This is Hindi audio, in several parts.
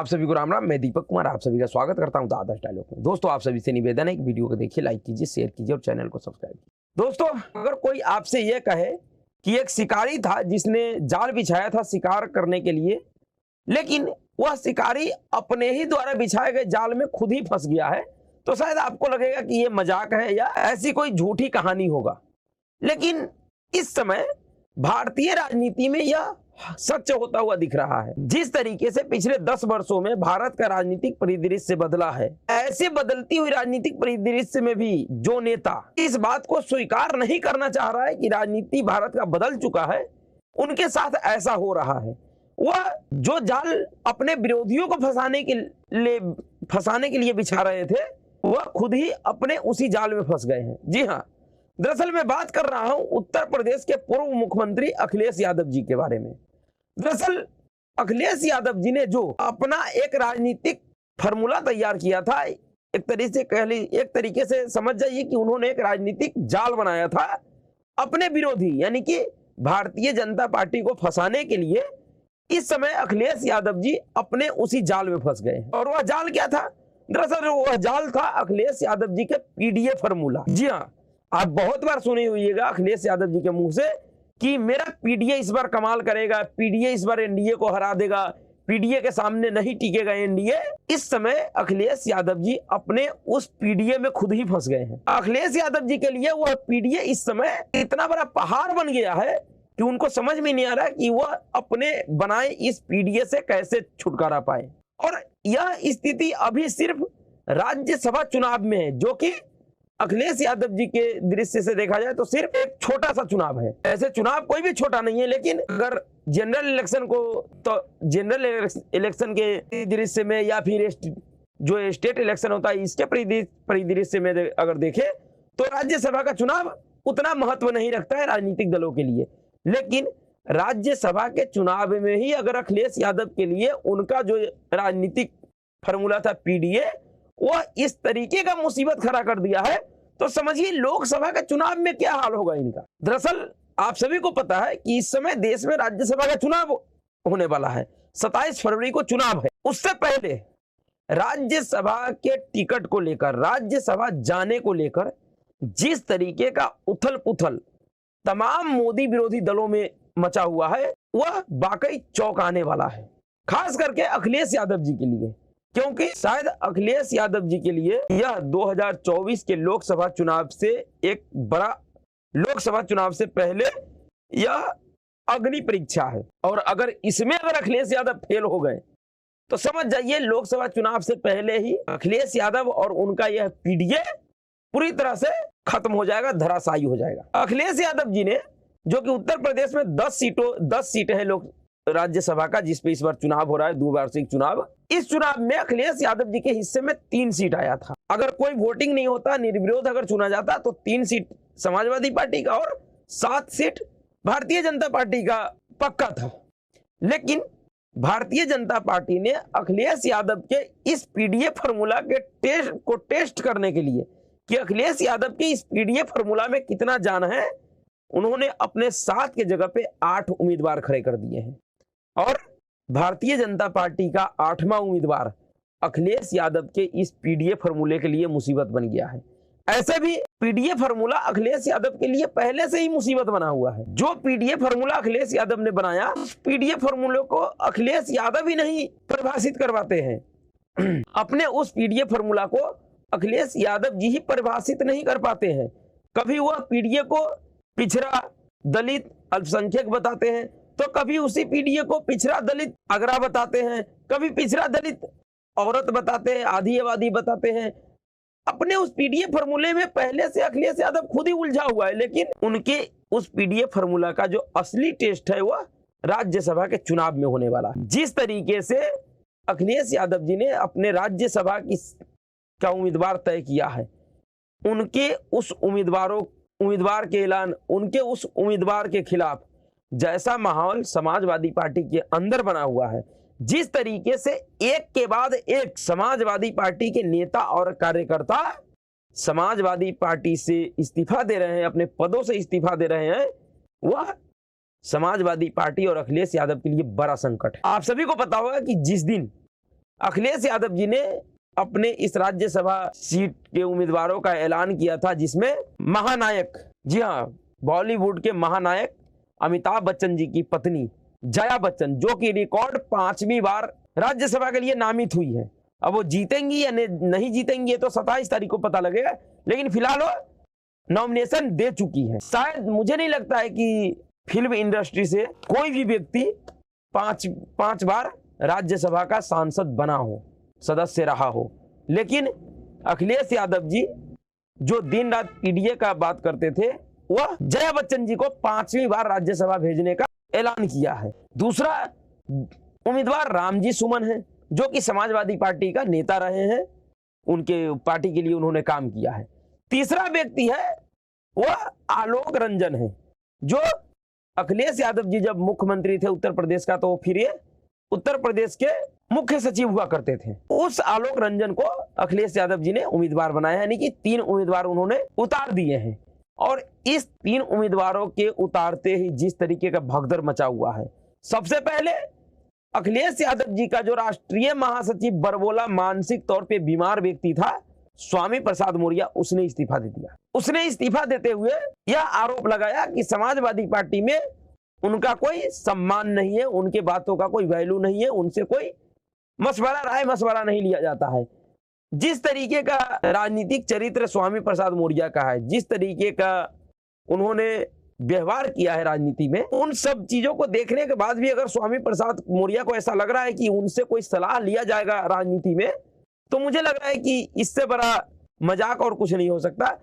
आप सभी को राम राम। मैं दीपक कुमार आप सभी का स्वागत करता हूं द आदर्श डायलॉग में। दोस्तों, आप सभी से निवेदन है कि वीडियो को देखिए, लाइक कीजिए, शेयर कीजिए और चैनल को सब्सक्राइब कीजिए। दोस्तों, अगर कोई आपसे यह कहे कि एक शिकारी था जिसने जाल बिछाया था शिकार करने के लिए, लेकिन वह शिकारी अपने ही द्वारा बिछाए गए जाल में खुद ही फंस गया है, तो शायद आपको लगेगा कि यह मजाक है या ऐसी कोई झूठी कहानी होगा। लेकिन इस समय भारतीय राजनीति में यह सच होता हुआ दिख रहा है। जिस तरीके से पिछले 10 वर्षों में भारत का राजनीतिक परिदृश्य बदला है, ऐसे बदलती हुई राजनीतिक परिदृश्य में भी जो नेता इस बात को स्वीकार नहीं करना चाह रहा है कि राजनीति भारत का बदल चुका है, उनके साथ ऐसा हो रहा है। वह जो जाल अपने विरोधियों को फंसाने के लिए बिछा रहे थे, वह खुद ही अपने उसी जाल में फंस गए हैं। जी हाँ, दरअसल मैं बात कर रहा हूं उत्तर प्रदेश के पूर्व मुख्यमंत्री अखिलेश यादव जी के बारे में। दरअसल अखिलेश यादव जी ने जो अपना एक राजनीतिक फार्मूला तैयार किया था, एक तरीके से समझ जाइए कि उन्होंने एक राजनीतिक जाल बनाया था अपने विरोधी यानी कि भारतीय जनता पार्टी को फंसाने के लिए। इस समय अखिलेश यादव जी अपने उसी जाल में फंस गए। और वह जाल क्या था? दरअसल वह जाल था अखिलेश यादव जी के पीडीए फार्मूला। जी हाँ, आप बहुत बार सुने होइएगा अखिलेश यादव जी के मुंह से कि मेरा पीडीए इस बार कमाल करेगा, पीडीए इस बार एनडीए को हरा देगा, पीडीए के सामने नहीं टिकेगा एनडीए। इस समय अखिलेश यादव जी अपने उस पीडीए में खुद ही फंस गए हैं। अखिलेश यादव जी के लिए वह पीडीए इस समय इतना बड़ा पहाड़ बन गया है कि उनको समझ में नहीं आ रहा कि वह अपने बनाए इस पीडीए से कैसे छुटकारा पाए। और यह स्थिति अभी सिर्फ राज्यसभा चुनाव में है, जो कि अखिलेश यादव जी के दृश्य से देखा जाए तो सिर्फ एक छोटा सा चुनाव है। ऐसे चुनाव कोई भी छोटा नहीं है, लेकिन अगर जनरल इलेक्शन के दृश्य में या फिर जो स्टेट इलेक्शन होता है इसके परिदृश्य में अगर देखे तो राज्यसभा का चुनाव उतना महत्व नहीं रखता है राजनीतिक दलों के लिए। लेकिन राज्यसभा के चुनाव में ही अगर अखिलेश यादव के लिए उनका जो राजनीतिक फार्मूला था पीडीए, वह इस तरीके का मुसीबत खड़ा कर दिया है, तो समझिए लोकसभा के चुनाव में क्या हाल होगा इनका। दरअसल आप सभी को पता है कि इस समय देश में राज्यसभा का चुनाव होने वाला है। 27 फरवरी को चुनाव है। उससे पहले राज्यसभा के टिकट को लेकर, राज्यसभा जाने को लेकर जिस तरीके का उथल पुथल तमाम मोदी विरोधी दलों में मचा हुआ है, वह वाकई चौंकाने वाला है, खास करके अखिलेश यादव जी के लिए। क्योंकि शायद अखिलेश यादव जी के लिए यह 2024 के लोकसभा चुनाव से पहले यह अग्नि परीक्षा है। और अगर इसमें अखिलेश यादव फेल हो गए तो समझ जाइए लोकसभा चुनाव से पहले ही अखिलेश यादव और उनका यह पीडीए पूरी तरह से खत्म हो जाएगा, धराशायी हो जाएगा। अखिलेश यादव जी ने, जो कि उत्तर प्रदेश में 10 सीटें हैं लोक राज्यसभा का, जिसपे इस बार चुनाव हो रहा है, द्विवार्षिक चुनाव। इस चुनाव में अखिलेश यादव जी के हिस्से में 3 सीट आया था। अगर कोई वोटिंग नहीं होता, निर्विरोध अगर चुना जाता तो 3 सीट समाजवादी पार्टी का और 7 सीट भारतीय जनता पार्टी का पक्का था। लेकिन भारतीय जनता पार्टी ने अखिलेश यादव के इस पीडीए फार्मूला के टेस्ट करने के लिए कि अखिलेश यादव के इस पीडीए फार्मूला में कितना जान है, उन्होंने अपने 7 के जगह पे 8 उम्मीदवार खड़े कर दिए हैं। और भारतीय जनता पार्टी का 8वां उम्मीदवार अखिलेश यादव के इस पीडीए फार्मूले के लिए मुसीबत बन गया है। ऐसे भी पीडीए फार्मूला अखिलेश यादव के लिए पहले से ही मुसीबत बना हुआ है। जो पीडीए फार्मूला अखिलेश यादव ने बनाया, उस पीडीए फार्मूले को अखिलेश यादव ही नहीं परिभाषित करवाते हैं। अपने उस पीडीए फार्मूला को अखिलेश यादव जी ही परिभाषित नहीं कर पाते हैं। कभी वह पीडीए को पिछड़ा, दलित, अल्पसंख्यक बताते हैं, तो कभी उसी पीडीए को पिछड़ा दलित अगरा बताते हैं, कभी पिछड़ा दलित औरत बताते हैं, आधी आबादी बताते हैं। अपने उस पीडीए फार्मूले में पहले से अखिलेश यादव खुद ही उलझा हुआ है। लेकिन उनके उस पीडीए फार्मूला का जो असली टेस्ट है वह राज्यसभा के चुनाव में होने वाला है। जिस तरीके से अखिलेश यादव जी ने अपने राज्यसभा का उम्मीदवार तय किया है, उनके उस उम्मीदवार के ऐलान, उनके उस उम्मीदवार के खिलाफ जैसा माहौल समाजवादी पार्टी के अंदर बना हुआ है, जिस तरीके से एक के बाद एक समाजवादी पार्टी के नेता और कार्यकर्ता समाजवादी पार्टी से इस्तीफा दे रहे हैं, अपने पदों से इस्तीफा दे रहे हैं, वह समाजवादी पार्टी और अखिलेश यादव के लिए बड़ा संकट है। आप सभी को पता होगा कि जिस दिन अखिलेश यादव जी ने अपने इस राज्यसभा सीट के उम्मीदवारों का ऐलान किया था, जिसमें महानायक, जी हाँ, बॉलीवुड के महानायक अमिताभ बच्चन जी की पत्नी जया बच्चन, जो कि रिकॉर्ड 5वीं बार राज्यसभा के लिए नामित हुई है। अब वो जीतेंगी या नहीं जीतेंगी ये तो 27 तारीख को पता लगेगा, लेकिन फिलहाल वो नॉमिनेशन दे चुकी है। शायद मुझे नहीं लगता है कि फिल्म इंडस्ट्री से कोई भी व्यक्ति पांच बार राज्यसभा का सांसद बना हो, सदस्य रहा हो, लेकिन अखिलेश यादव जी जो दिन रात पीडीए का बात करते थे, वह जया बच्चन जी को 5वीं बार राज्यसभा भेजने का ऐलान किया है। दूसरा उम्मीदवार रामजी सुमन है, जो कि समाजवादी पार्टी का नेता रहे हैं, उनके पार्टी के लिए उन्होंने काम किया है। तीसरा व्यक्ति है वह आलोक रंजन है, जो अखिलेश यादव जी जब मुख्यमंत्री थे उत्तर प्रदेश का, तो फिर ये उत्तर प्रदेश के मुख्य सचिव हुआ करते थे। उस आलोक रंजन को अखिलेश यादव जी ने उम्मीदवार बनाया, यानी कि 3 उम्मीदवार उन्होंने उतार दिए हैं। और इस 3 उम्मीदवारों के उतारते ही जिस तरीके का भगदड़ मचा हुआ है, सबसे पहले अखिलेश यादव जी का जो राष्ट्रीय महासचिव बरबोला मानसिक तौर पे बीमार व्यक्ति था, स्वामी प्रसाद मौर्य, उसने इस्तीफा दे दिया। उसने इस्तीफा देते हुए यह आरोप लगाया कि समाजवादी पार्टी में उनका कोई सम्मान नहीं है, उनके बातों का कोई वैल्यू नहीं है, उनसे कोई राय मशवरा नहीं लिया जाता है। जिस तरीके का राजनीतिक चरित्र स्वामी प्रसाद मौर्य का है, जिस तरीके का उन्होंने व्यवहार किया है राजनीति में, उन सब चीजों को देखने के बाद भी अगर स्वामी प्रसाद मौर्य को ऐसा लग रहा है कि उनसे कोई सलाह लिया जाएगा राजनीति में, तो मुझे लग रहा है कि इससे बड़ा मजाक और कुछ नहीं हो सकता।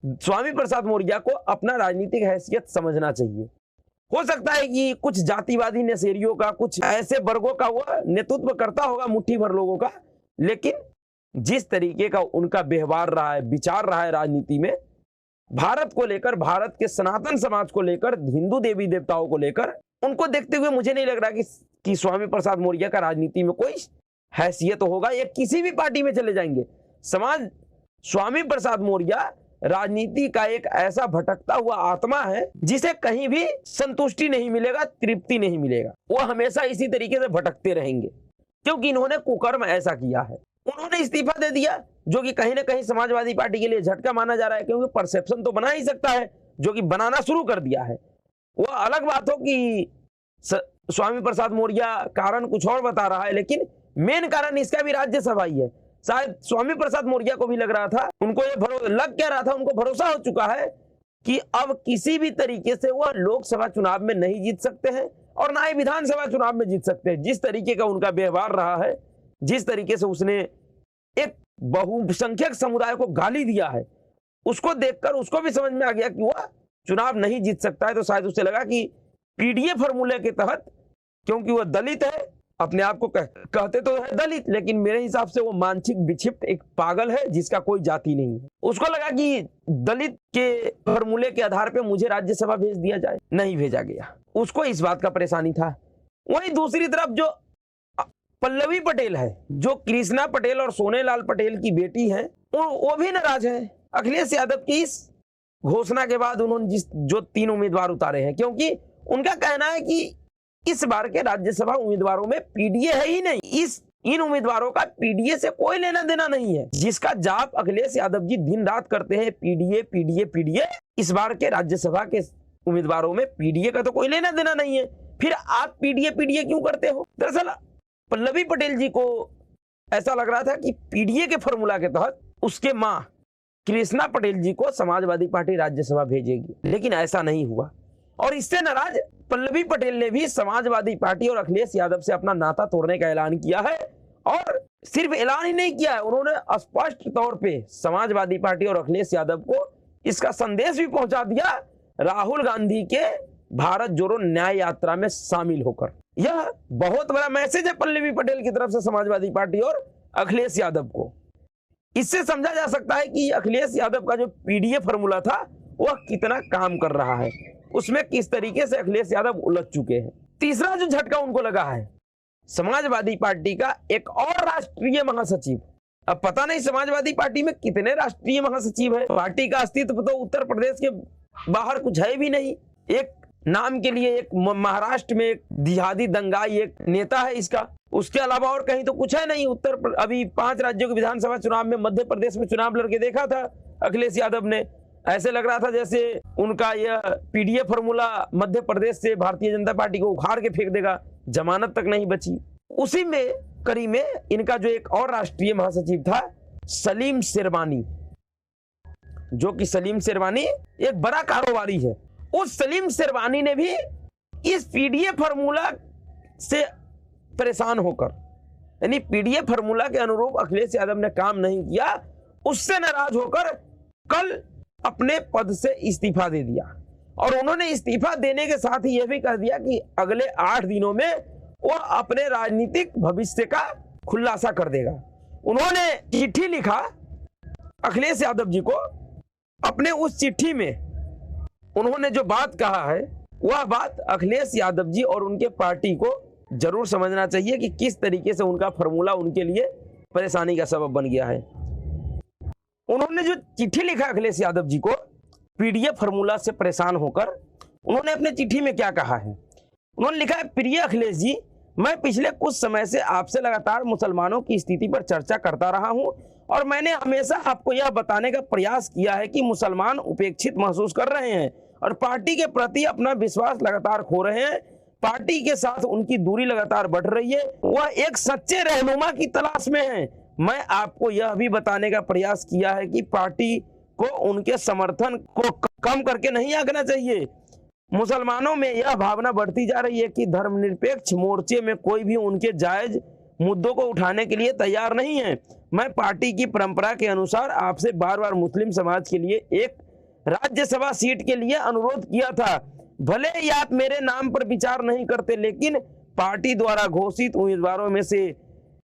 स्वामी प्रसाद मौर्य को अपना राजनीतिक हैसियत समझना चाहिए। हो सकता है कि कुछ जातिवादी नशेरियों का, कुछ ऐसे वर्गों का वो नेतृत्व करता होगा, मुट्ठी भर लोगों का, लेकिन जिस तरीके का उनका व्यवहार रहा है, विचार रहा है राजनीति में, भारत को लेकर, भारत के सनातन समाज को लेकर, हिंदू देवी देवताओं को लेकर, उनको देखते हुए मुझे नहीं लग रहा कि स्वामी प्रसाद मौर्य का राजनीति में कोई हैसियत होगा। ये किसी भी पार्टी में चले जाएंगे, स्वामी प्रसाद मौर्य राजनीति का एक ऐसा भटकता हुआ आत्मा है जिसे कहीं भी संतुष्टि नहीं मिलेगा, तृप्ति नहीं मिलेगा। वो हमेशा इसी तरीके से भटकते रहेंगे, क्योंकि इन्होंने कुकर्म ऐसा किया है। उन्होंने इस्तीफा दे दिया, जो कि कहीं ना कहीं समाजवादी पार्टी के लिए झटका माना जा रहा है, क्योंकि परसेप्शन तो बना ही सकता है, जो कि बनाना शुरू कर दिया है। वह अलग बात हो कि स्वामी प्रसाद मौर्य कारण कुछ और बता रहा है, लेकिन मेन कारण इसका भी राज्यसभा ही है। शायद स्वामी प्रसाद मौर्य को भी लग रहा था, उनको ये लग क्या रहा था, उनको भरोसा हो चुका है कि अब किसी भी तरीके से वह लोकसभा चुनाव में नहीं जीत सकते हैं और ना ही विधानसभा चुनाव में जीत सकते हैं। जिस तरीके का उनका व्यवहार रहा है, जिस तरीके से उसने एक बहुसंख्यक समुदाय को गाली दिया है, उसको देखकर उसको भी समझ में आ गया कि वह चुनाव नहीं जीत सकता है। तो शायद उसे लगा कि पीडीए फॉर्मूले के तहत, क्योंकि वह दलित है, अपने आप को कहते तो है दलित, लेकिन मेरे हिसाब से वो मानसिक विक्षिप्त एक पागल है जिसका कोई जाति नहीं है। उसको लगा कि दलित के फॉर्मूले के आधार पे मुझे राज्यसभा भेज दिया जाए, नहीं भेजा गया। उसको इस बात का परेशानी था। वहीं दूसरी तरफ जो पल्लवी पटेल है, जो कृष्णा पटेल और सोनेलाल पटेल की बेटी है, वो भी नाराज है अखिलेश यादव की इस घोषणा के बाद उन्होंने जो 3 उम्मीदवार उतारे हैं, क्योंकि उनका कहना है कि इस बार के राज्यसभा उम्मीदवारों में पीडीए है ही नहीं। इन उम्मीदवारों का पीडीए से कोई लेना देना नहीं है, जिसका जाप अखिलेश यादव जी दिन रात करते हैं, पीडीए पीडीए पीडीए। इस बार के राज्यसभा के उम्मीदवारों में पीडीए का तो कोई लेना देना नहीं है, फिर आप पीडीए पीडीए क्यों करते हो? दरअसल पल्लवी पटेल जी को ऐसा लग रहा था कि पीडीए के फॉर्मूला के तहत उसके मां कृष्णा पटेल जी को समाजवादी पार्टी राज्यसभा भेजेगी, लेकिन ऐसा नहीं हुआ। और इससे नाराज पल्लवी पटेल ने भी समाजवादी पार्टी और अखिलेश यादव से अपना नाता तोड़ने का ऐलान किया है। और सिर्फ ऐलान ही नहीं किया है, उन्होंने स्पष्ट तौर पे समाजवादी पार्टी और अखिलेश यादव को इसका संदेश भी पहुंचा दिया, राहुल गांधी के भारत जोड़ो न्याय यात्रा में शामिल होकर। यह बहुत बड़ा मैसेज है पल्लवी पटेल की तरफ से समाजवादी पार्टी और अखिलेश यादव को। इससे समझा जा सकता है कि अखिलेश यादव का जो पीडीए फॉर्मूला था वह कितना काम कर रहा है, उसमें किस तरीके से अखिलेश यादव उलझ चुके हैं। तीसरा जो झटका उनको लगा है, समाजवादी पार्टी का एक और राष्ट्रीय महासचिव। अब पता नहीं समाजवादी पार्टी में कितने राष्ट्रीय महासचिव है, पार्टी का अस्तित्व तो उत्तर प्रदेश के बाहर कुछ है भी नहीं। एक नाम के लिए एक महाराष्ट्र में एक जिहादी दंगाई एक नेता है इसका, उसके अलावा और कहीं तो कुछ है नहीं। अभी 5 राज्यों के विधानसभा चुनाव में मध्य प्रदेश में चुनाव लड़के देखा था अखिलेश यादव ने, ऐसे लग रहा था जैसे उनका यह पीडीए फॉर्मूला मध्य प्रदेश से भारतीय जनता पार्टी को उखाड़ के फेंक देगा, जमानत तक नहीं बची। उसी में कड़ी में इनका जो एक और राष्ट्रीय महासचिव था सलीम शेरवानी, जो कि सलीम शेरवानी एक बड़ा कारोबारी है, उस सलीम शेरवानी ने भी इस पीडीए फॉर्मूला से परेशान होकर, यानी पीडीए फॉर्मूला के अनुरूप अखिलेश यादव ने काम नहीं किया, उससे नाराज होकर कल अपने पद से इस्तीफा दे दिया। और उन्होंने इस्तीफा देने के साथ ही यह भी कह दिया कि अगले 8 दिनों में वो अपने राजनीतिक भविष्य का खुलासा कर देगा। उन्होंने चिट्ठी लिखा अखिलेश यादव जी को। अपने उस चिट्ठी में उन्होंने जो बात कहा है वह बात अखिलेश यादव जी और उनके पार्टी को जरूर समझना चाहिए कि किस तरीके से उनका फॉर्मूला उनके लिए परेशानी का सबब बन गया है। उन्होंने जो चिट्ठी लिखा अखिलेश यादव जी को पीडीए फॉर्मूला से परेशान होकर, उन्होंने अपने चिट्ठी में क्या कहा है? उन्होंने लिखा है, प्रिय अखिलेश जी, मैं पिछले कुछ समय से आपसे लगातार मुसलमानों की स्थिति पर चर्चा करता रहा हूं और मैंने हमेशा आपको यह बताने का प्रयास किया है कि मुसलमान उपेक्षित महसूस कर रहे हैं और पार्टी के प्रति अपना विश्वास लगातार खो रहे हैं। पार्टी के साथ उनकी दूरी लगातार बढ़ रही है, वह एक सच्चे रहनुमा की तलाश में है। मैं आपको यह भी बताने का प्रयास किया है कि पार्टी को उनके समर्थन को कम करके नहीं आंकना चाहिए। मुसलमानों में यह भावना बढ़ती जा रही है कि धर्मनिरपेक्ष मोर्चे में कोई भी उनके जायज मुद्दों को उठाने के लिए तैयार नहीं है। मैं पार्टी की परंपरा के अनुसार आपसे बार बार मुस्लिम समाज के लिए एक राज्यसभा सीट के लिए अनुरोध किया था। भले ही आप मेरे नाम पर विचार नहीं करते, लेकिन पार्टी द्वारा घोषित उम्मीदवारों में से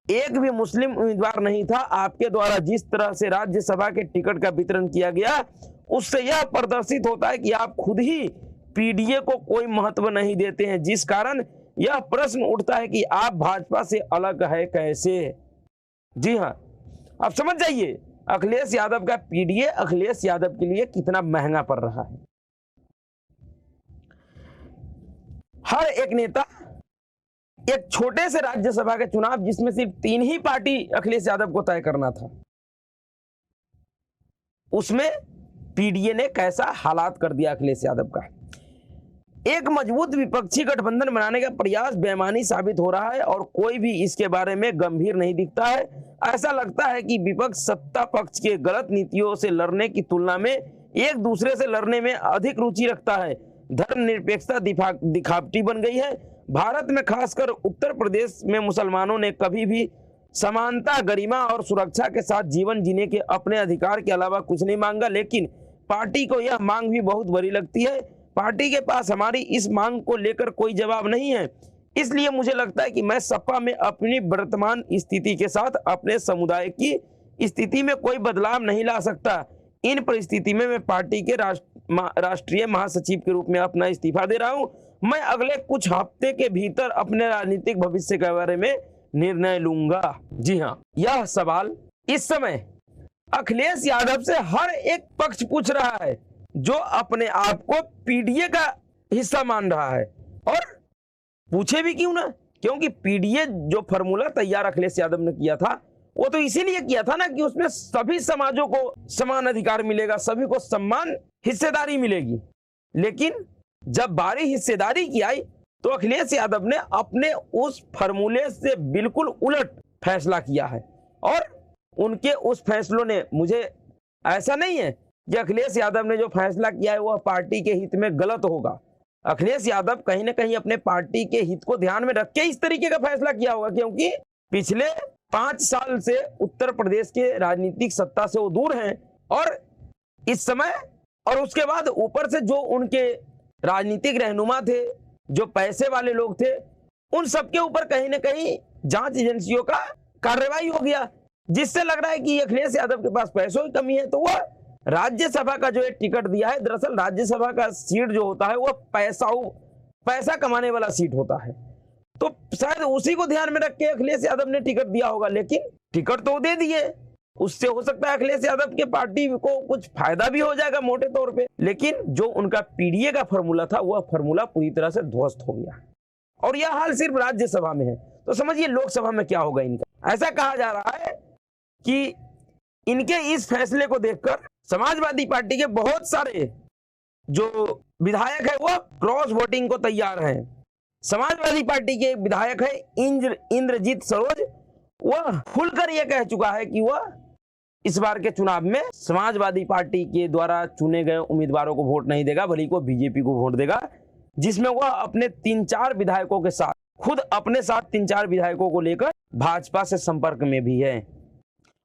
एक भी मुस्लिम उम्मीदवार नहीं था। आपके द्वारा जिस तरह से राज्यसभा के टिकट का वितरण किया गया, उससे यह प्रदर्शित होता है कि आप खुद ही पीडीए को कोई महत्व नहीं देते हैं, जिस कारण यह प्रश्न उठता है कि आप भाजपा से अलग है कैसे। जी हाँ, आप समझ जाइए अखिलेश यादव का पीडीए अखिलेश यादव के लिए कितना महंगा पड़ रहा है। हर एक नेता एक छोटे से राज्यसभा के चुनाव जिसमें सिर्फ 3 ही पार्टी अखिलेश यादव को तय करना था, उसमें पीडीए ने कैसा हालात कर दिया अखिलेश यादव का। एक मजबूत विपक्षी गठबंधन बनाने का प्रयास बेईमानी साबित हो रहा है और कोई भी इसके बारे में गंभीर नहीं दिखता है। ऐसा लगता है कि विपक्ष सत्ता पक्ष के गलत नीतियों से लड़ने की तुलना में एक दूसरे से लड़ने में अधिक रुचि रखता है। धर्मनिरपेक्षता दिखावटी बन गई है। भारत में खासकर उत्तर प्रदेश में मुसलमानों ने कभी भी समानता, गरिमा और सुरक्षा के साथ जीवन जीने के अपने अधिकार के अलावा कुछ नहीं मांगा, लेकिन पार्टी को यह मांग भी बहुत बड़ी लगती है। पार्टी के पास हमारी इस मांग को लेकर कोई जवाब नहीं है, इसलिए मुझे लगता है कि मैं सपा में अपनी वर्तमान स्थिति के साथ अपने समुदाय की स्थिति में कोई बदलाव नहीं ला सकता। इन परिस्थिति में मैं पार्टी के राष्ट्रीय महासचिव के रूप में अपना इस्तीफा दे रहा हूं। मैं अगले कुछ हफ्ते के भीतर अपने राजनीतिक भविष्य के बारे में निर्णय लूंगा। जी हाँ, यह सवाल इस समय अखिलेश यादव से हर एक पक्ष पूछ रहा है जो अपने आप को पीडीए का हिस्सा मान रहा है। और पूछे भी क्यों ना, क्योंकि पीडीए जो फॉर्मूला तैयार अखिलेश यादव ने किया था वो तो इसीलिए किया था ना कि उसमें सभी समाजों को समान अधिकार मिलेगा, सभी को समान हिस्सेदारी मिलेगी। लेकिन जब बारी हिस्सेदारी की आई तो अखिलेश यादव ने अपने उस फॉर्मूले से बिल्कुल उलट फैसला किया है। और उनके उस फैसलों ने, मुझे ऐसा नहीं है कि अखिलेश यादव ने जो फैसला किया है वह पार्टी के हित में गलत होगा। अखिलेश यादव कहीं ना कहीं अपने पार्टी के हित को ध्यान में रख के इस तरीके का फैसला किया होगा, क्योंकि पिछले 5 साल से उत्तर प्रदेश के राजनीतिक सत्ता से वो दूर हैं। और इस समय और उसके बाद ऊपर से जो उनके राजनीतिक रहनुमा थे, जो पैसे वाले लोग थे, उन सबके ऊपर कहीं ना कहीं जांच एजेंसियों का कार्रवाई हो गया, जिससे लग रहा है कि अखिलेश यादव के पास पैसों की कमी है। तो वह राज्यसभा का जो एक टिकट दिया है, दरअसल राज्यसभा का सीट जो होता है वह पैसा कमाने वाला सीट होता है, तो शायद उसी को ध्यान में रख के अखिलेश यादव ने टिकट दिया होगा। लेकिन टिकट तो दे दिए, उससे हो सकता है अखिलेश यादव के पार्टी को कुछ फायदा भी हो जाएगा मोटे तौर पे, लेकिन जो उनका पीडीए का फॉर्मूला था वह फॉर्मूला पूरी तरह से ध्वस्त हो गया। और यह हाल सिर्फ राज्यसभा में है, तो समझिए लोकसभा में क्या होगा इनका। ऐसा कहा जा रहा है कि इनके इस फैसले को देखकर समाजवादी पार्टी के बहुत सारे जो विधायक है वो क्रॉस वोटिंग को तैयार हैं। समाजवादी पार्टी के एक विधायक है इंद्रजीत सरोज, वह खुलकर यह कह चुका है कि वह इस बार के चुनाव में समाजवादी पार्टी के द्वारा चुने गए उम्मीदवारों को वोट नहीं देगा, भले को बीजेपी को वोट देगा, जिसमें वह अपने 3-4 विधायकों के साथ खुद अपने साथ 3-4 विधायकों को लेकर भाजपा से संपर्क में भी है।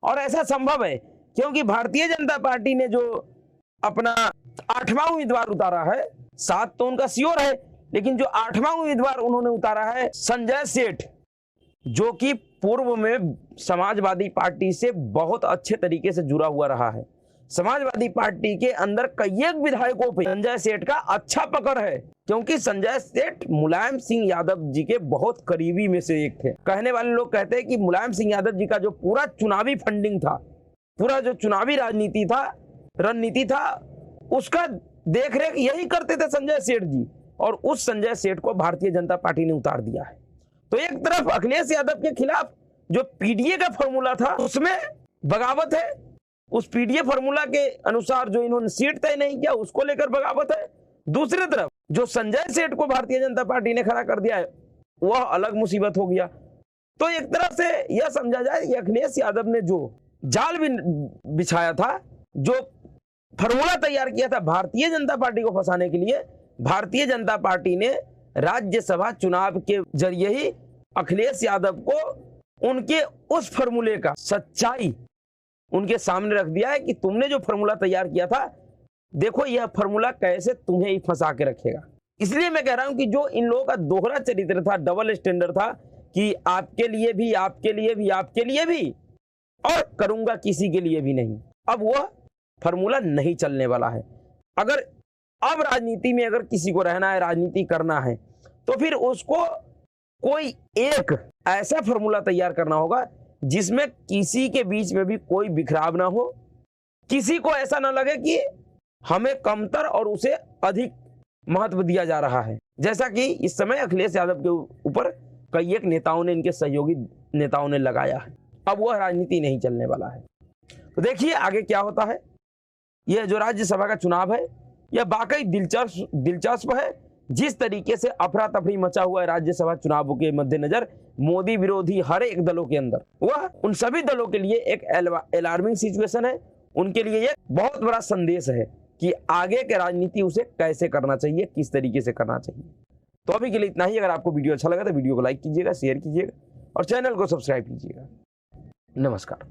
और ऐसा संभव है क्योंकि भारतीय जनता पार्टी ने जो अपना 8वां उम्मीदवार उतारा है, 7 तो उनका श्योर है, लेकिन जो 8वां उम्मीदवार उन्होंने उतारा है संजय सेठ, जो कि पूर्व में समाजवादी पार्टी से बहुत अच्छे तरीके से जुड़ा हुआ रहा है। समाजवादी पार्टी के अंदर कई एक विधायकों पे संजय सेठ का अच्छा पकड़ है, क्योंकि संजय सेठ मुलायम सिंह यादव जी के बहुत करीबी में से एक थे। कहने वाले लोग कहते हैं कि मुलायम सिंह यादव जी का जो पूरा चुनावी फंडिंग था, पूरा जो चुनावी रणनीति था, उसका देखरेख यही करते थे संजय सेठ जी, और उस संजय सेठ को भारतीय जनता पार्टी ने उतार दिया है। तो एक तरफ अखिलेश यादव के खिलाफ जो पीडीए का फॉर्मूला था उसमें बगावत है, उस पीडीए फॉर्मूला के अनुसार जो इन्होंने सीट तय नहीं किया उसको लेकर बगावत है। दूसरी तरफ जो संजय सेठ को भारतीय जनता पार्टी ने खड़ा कर दिया है वह अलग मुसीबत हो गया। तो एक तरफ से यह समझा जाए कि अखिलेश यादव ने जो जाल भी बिछाया था, जो फॉर्मूला तैयार किया था भारतीय जनता पार्टी को फंसाने के लिए, भारतीय जनता पार्टी ने राज्यसभा चुनाव के जरिए ही अखिलेश यादव को उनके उस फॉर्मूले का सच्चाई उनके सामने रख दिया है कि तुमने जो फॉर्मूला तैयार किया था, देखो यह फॉर्मूला कैसे तुम्हें ही फंसा के रखेगा। इसलिए मैं कह रहा हूं कि जो इन लोगों का दोहरा चरित्र था, डबल स्टैंडर्ड था कि आपके लिए भी, आपके लिए भी, आपके लिए भी, और करूंगा किसी के लिए भी नहीं, अब वह फॉर्मूला नहीं चलने वाला है। अगर अब राजनीति में अगर किसी को रहना है, राजनीति करना है, तो फिर उसको कोई एक ऐसा फॉर्मूला तैयार करना होगा जिसमें किसी के बीच में भी कोई बिखराव ना हो, किसी को ऐसा ना लगे कि हमें कमतर और उसे अधिक महत्व दिया जा रहा है, जैसा कि इस समय अखिलेश यादव के ऊपर कई एक नेताओं ने, इनके सहयोगी नेताओं ने लगाया है। अब वह राजनीति नहीं चलने वाला है। तो देखिए आगे क्या होता है। यह जो राज्यसभा का चुनाव है यह वाकई दिलचस्प है। जिस तरीके से अफरा तफरी मचा हुआ है राज्यसभा चुनावों के मद्देनजर मोदी विरोधी हर एक दलों के अंदर, वह उन सभी दलों के लिए एक अलार्मिंग सिचुएशन है। उनके लिए एक बहुत बड़ा संदेश है कि आगे के राजनीति उसे कैसे करना चाहिए, किस तरीके से करना चाहिए। तो अभी के लिए इतना ही। अगर आपको वीडियो अच्छा लगा तो वीडियो को लाइक कीजिएगा, शेयर कीजिएगा और चैनल को सब्सक्राइब कीजिएगा। नमस्कार।